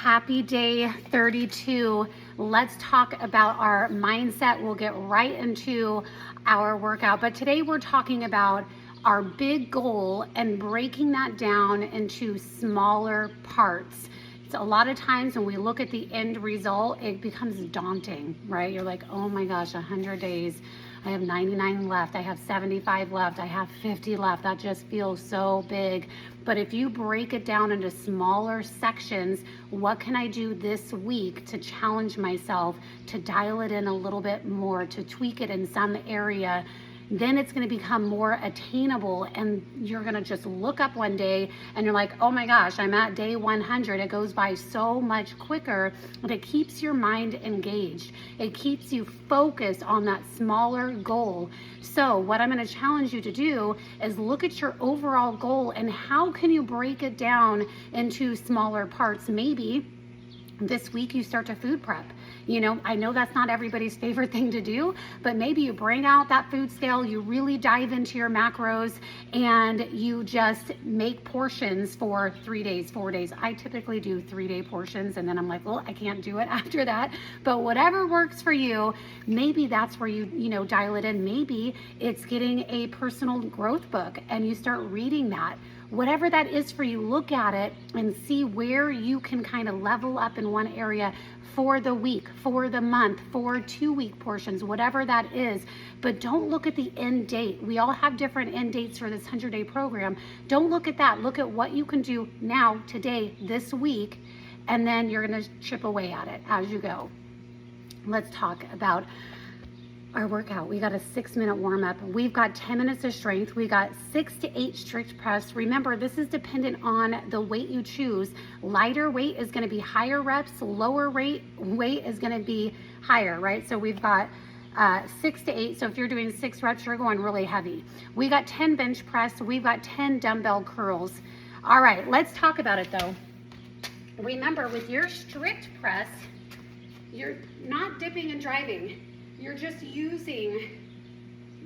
Happy day 32. Let's talk about our mindset. We'll get right into our workout. But today we're talking about our big goal and breaking that down into smaller parts. So a lot of times when we look at the end result, it becomes daunting, right? You're like, oh my gosh, 100 days. I have 99 left. I have 75 left. I have 50 left. That just feels so big. But if you break it down into smaller sections, what can I do this week to challenge myself, to dial it in a little bit more, to tweak it in some area? Then it's going to become more attainable, and you're going to just look up one day and you're like, oh my gosh, I'm at day 100. It goes by so much quicker, but it keeps your mind engaged. It keeps you focused on that smaller goal. So what I'm going to challenge you to do is look at your overall goal and how can you break it down into smaller parts. Maybe this week you start to food prep. You know, I know that's not everybody's favorite thing to do, but maybe you bring out that food scale, you really dive into your macros, and you just make portions for 3 days, 4 days. I typically do 3-day portions, and then I'm like, well, I can't do it after that. But whatever works for you, maybe that's where you dial it in. Maybe it's getting a personal growth book and you start reading that. Whatever that is for you, look at it and see where you can kind of level up in one area for the week, for the month, for 2-week portions, whatever that is. But don't look at the end date. We all have different end dates for this 100-day program. Don't look at that. Look at what you can do now, today, this week, and then you're going to chip away at it as you go. Let's talk about our workout. We got a 6-minute warm up. We've got 10 minutes of strength. We got 6 to 8 strict press. Remember, this is dependent on the weight you choose. Lighter weight is going to be higher reps. Lower weight is going to be higher, right? So we've got 6 to 8. So if you're doing 6 reps, you're going really heavy. We got 10 bench press. We've got 10 dumbbell curls. All right, let's talk about it though. Remember, with your strict press, you're not dipping and driving. You're just using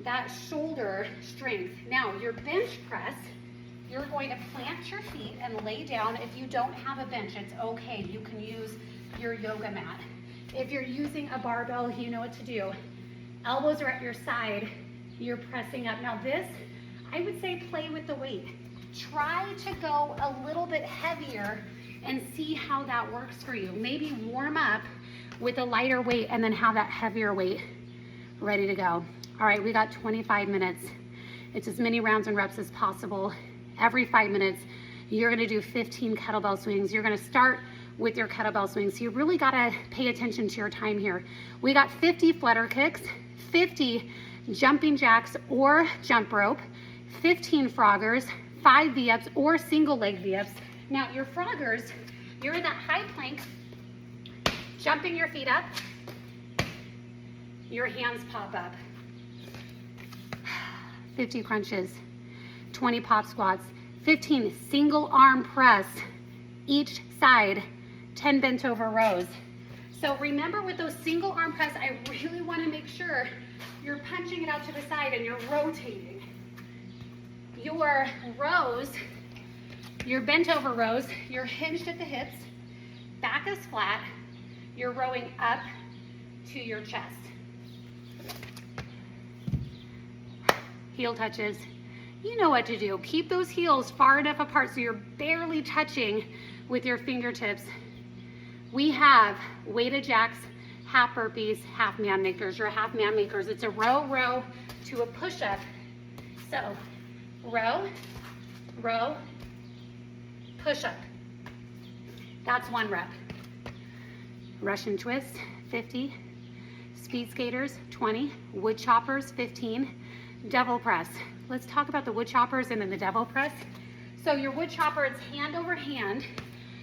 that shoulder strength. Now, your bench press, you're going to plant your feet and lay down. If you don't have a bench, it's okay. You can use your yoga mat. If you're using a barbell, you know what to do. Elbows are at your side. You're pressing up. Now this, I would say play with the weight. Try to go a little bit heavier and see how that works for you. Maybe warm up with a lighter weight and then have that heavier weight ready to go. All right, we got 25 minutes. It's as many rounds and reps as possible. Every 5 minutes, you're gonna do 15 kettlebell swings. You're gonna start with your kettlebell swings. So you really gotta pay attention to your time here. We got 50 flutter kicks, 50 jumping jacks or jump rope, 15 froggers, 5 V-ups or single leg V-ups. Now your froggers, you're in that high plank, jumping your feet up, your hands pop up. 50 crunches, 20 pop squats, 15 single arm press each side, 10 bent over rows. So remember with those single arm press, I really want to make sure you're punching it out to the side and you're rotating. Your rows, your bent over rows, you're hinged at the hips, back is flat, you're rowing up to your chest. Heel touches. You know what to do. Keep those heels far enough apart so you're barely touching with your fingertips. We have weighted jacks, half burpees, half man makers. Your half man makers, it's a row to a push-up. So row, row, push-up. That's 1 rep. Russian twist, 50. Speed skaters, 20. Wood choppers, 15. Devil press. Let's talk about the wood choppers and then the devil press. So your wood chopper, it's hand over hand.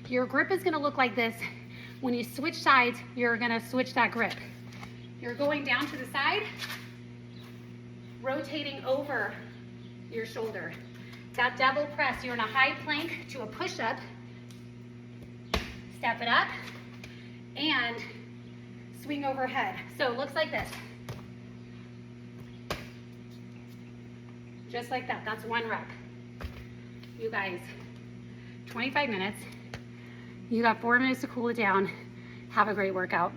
Your grip is gonna look like this. When you switch sides, you're gonna switch that grip. You're going down to the side, rotating over your shoulder. That devil press, you're in a high plank to a push-up. Step it up and swing overhead. So it looks like this. Just like that. That's 1 rep. You guys, 25 minutes, You got 4 minutes to cool it down. Have a great workout.